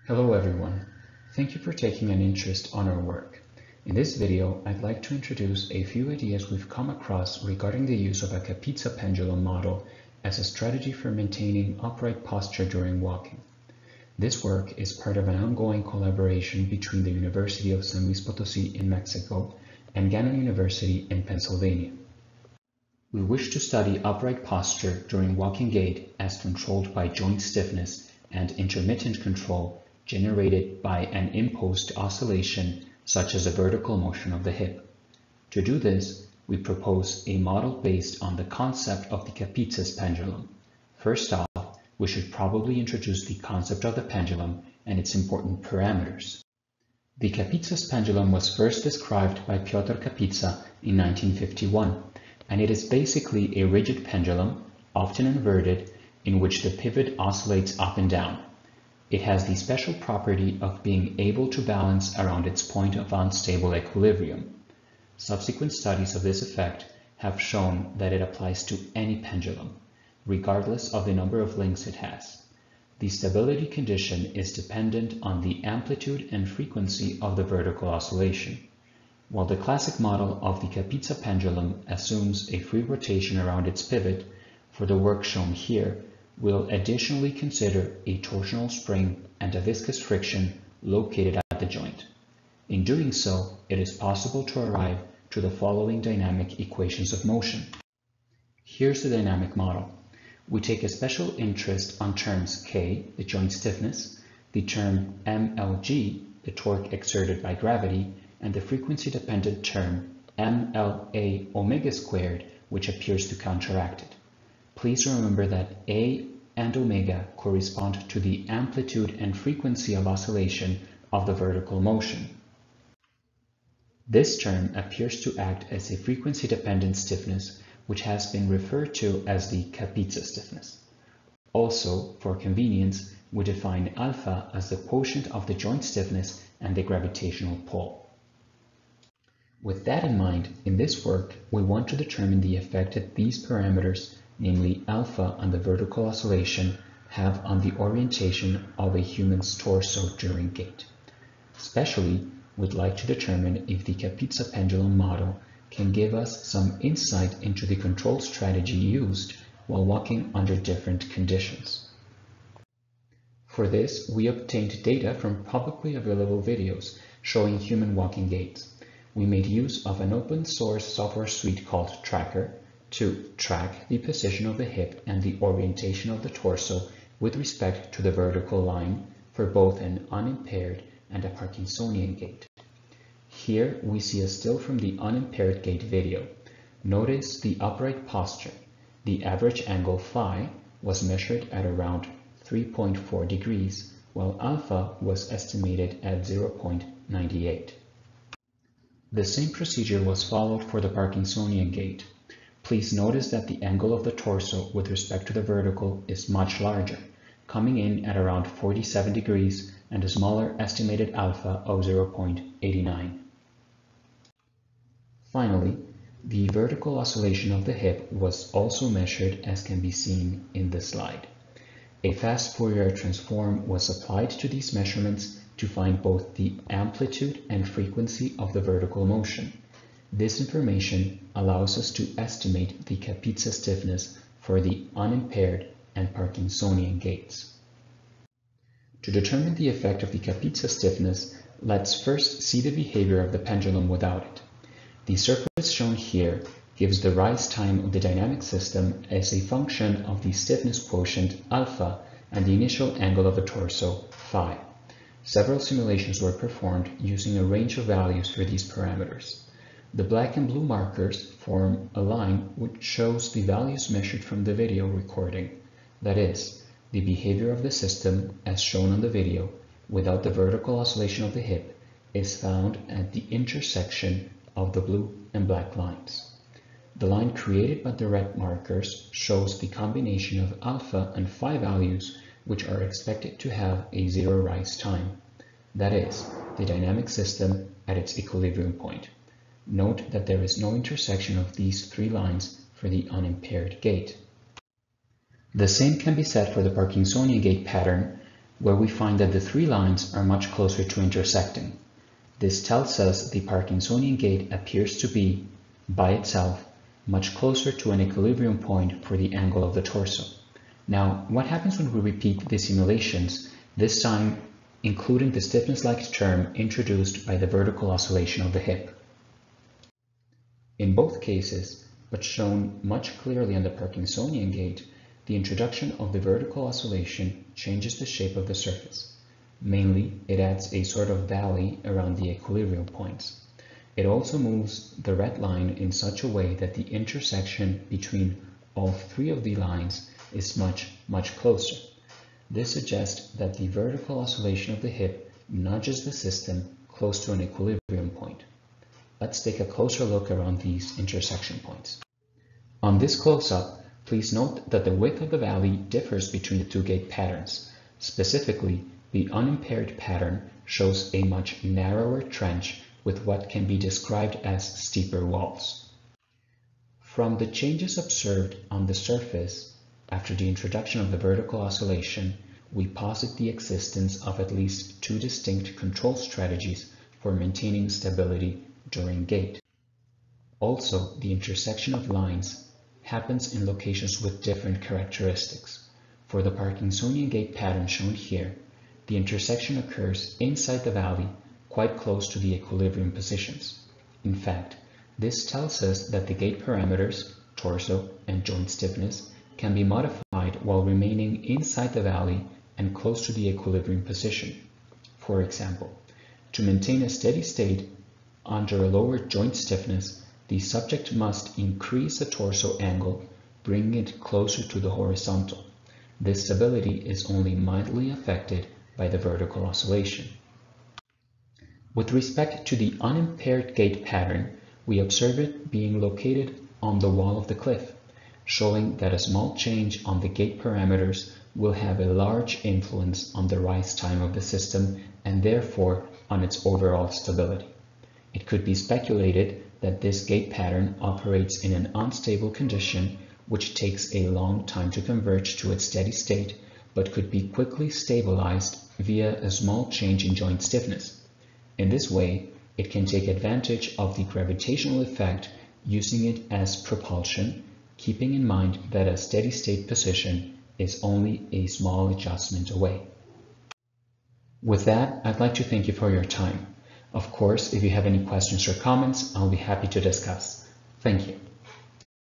Hello everyone. Thank you for taking an interest on our work. In this video, I'd like to introduce a few ideas we've come across regarding the use of a Kapitza pendulum model as a strategy for maintaining upright posture during walking. This work is part of an ongoing collaboration between the University of San Luis Potosí in Mexico and Gannon University in Pennsylvania. We wish to study upright posture during walking gait as controlled by joint stiffness and intermittent control generated by an imposed oscillation such as a vertical motion of the hip. To do this, we propose a model based on the concept of the Kapitza's pendulum. First off, we should probably introduce the concept of the pendulum and its important parameters. The Kapitza's pendulum was first described by Piotr Kapitza in 1951, and it is basically a rigid pendulum, often inverted, in which the pivot oscillates up and down. It has the special property of being able to balance around its point of unstable equilibrium. Subsequent studies of this effect have shown that it applies to any pendulum, regardless of the number of links it has. The stability condition is dependent on the amplitude and frequency of the vertical oscillation. While the classic model of the Kapitza pendulum assumes a free rotation around its pivot, for the work shown here, we'll additionally consider a torsional spring and a viscous friction located at the joint. In doing so, it is possible to arrive to the following dynamic equations of motion. Here's the dynamic model. We take a special interest on terms K, the joint stiffness, the term mLg, the torque exerted by gravity, and the frequency-dependent term mLA omega squared, which appears to counteract it. Please remember that A and omega correspond to the amplitude and frequency of oscillation of the vertical motion. This term appears to act as a frequency-dependent stiffness, which has been referred to as the Kapitza stiffness. Also, for convenience, we define alpha as the quotient of the joint stiffness and the gravitational pull. With that in mind, in this work, we want to determine the effect that these parameters, namely alpha on the vertical oscillation, have on the orientation of a human's torso during gait. Especially, we'd like to determine if the Kapitza pendulum model can give us some insight into the control strategy used while walking under different conditions. For this, we obtained data from publicly available videos showing human walking gaits. We made use of an open source software suite called Tracker to track the position of the hip and the orientation of the torso with respect to the vertical line for both an unimpaired and a Parkinsonian gait. Here we see a still from the unimpaired gait video. Notice the upright posture. The average angle phi was measured at around 3.4 degrees, while alpha was estimated at 0.98. The same procedure was followed for the Parkinsonian gait. Please notice that the angle of the torso with respect to the vertical is much larger, coming in at around 47 degrees and a smaller estimated alpha of 0.89. Finally, the vertical oscillation of the hip was also measured, as can be seen in the slide. A fast Fourier transform was applied to these measurements to find both the amplitude and frequency of the vertical motion. This information allows us to estimate the Kapitza stiffness for the unimpaired and Parkinsonian gaits. To determine the effect of the Kapitza stiffness, let's first see the behavior of the pendulum without it. The surface shown here gives the rise time of the dynamic system as a function of the stiffness quotient alpha and the initial angle of the torso phi. Several simulations were performed using a range of values for these parameters. The black and blue markers form a line which shows the values measured from the video recording, that is, the behavior of the system as shown on the video without the vertical oscillation of the hip is found at the intersection of the blue and black lines. The line created by the red markers shows the combination of alpha and phi values which are expected to have a zero rise time, that is, the dynamic system at its equilibrium point. Note that there is no intersection of these three lines for the unimpaired gait. The same can be said for the Parkinsonian gait pattern, where we find that the three lines are much closer to intersecting. This tells us the Parkinsonian gate appears to be, by itself, much closer to an equilibrium point for the angle of the torso. Now, what happens when we repeat the simulations, this time including the stiffness-like term introduced by the vertical oscillation of the hip? In both cases, but shown much clearly on the Parkinsonian gate, the introduction of the vertical oscillation changes the shape of the surface. Mainly, it adds a sort of valley around the equilibrium points. It also moves the red line in such a way that the intersection between all three of the lines is much closer. This suggests that the vertical oscillation of the hip nudges the system close to an equilibrium point. Let's take a closer look around these intersection points. On this close-up, please note that the width of the valley differs between the two gate patterns. Specifically, the unimpaired pattern shows a much narrower trench with what can be described as steeper walls. From the changes observed on the surface after the introduction of the vertical oscillation, we posit the existence of at least two distinct control strategies for maintaining stability during gait. Also, the intersection of lines happens in locations with different characteristics. For the Parkinsonian gait pattern shown here, the intersection occurs inside the valley, quite close to the equilibrium positions. In fact, this tells us that the gait parameters, torso and joint stiffness, can be modified while remaining inside the valley and close to the equilibrium position. For example, to maintain a steady state under a lower joint stiffness, the subject must increase the torso angle, bringing it closer to the horizontal. This stability is only mildly affected by the vertical oscillation. With respect to the unimpaired gait pattern, we observe it being located on the wall of the cliff, showing that a small change on the gait parameters will have a large influence on the rise time of the system and therefore on its overall stability. It could be speculated that this gait pattern operates in an unstable condition which takes a long time to converge to its steady state, but could be quickly stabilized via a small change in joint stiffness. In this way, it can take advantage of the gravitational effect, using it as propulsion, keeping in mind that a steady state position is only a small adjustment away. With that, I'd like to thank you for your time. Of course, if you have any questions or comments, I'll be happy to discuss. Thank you.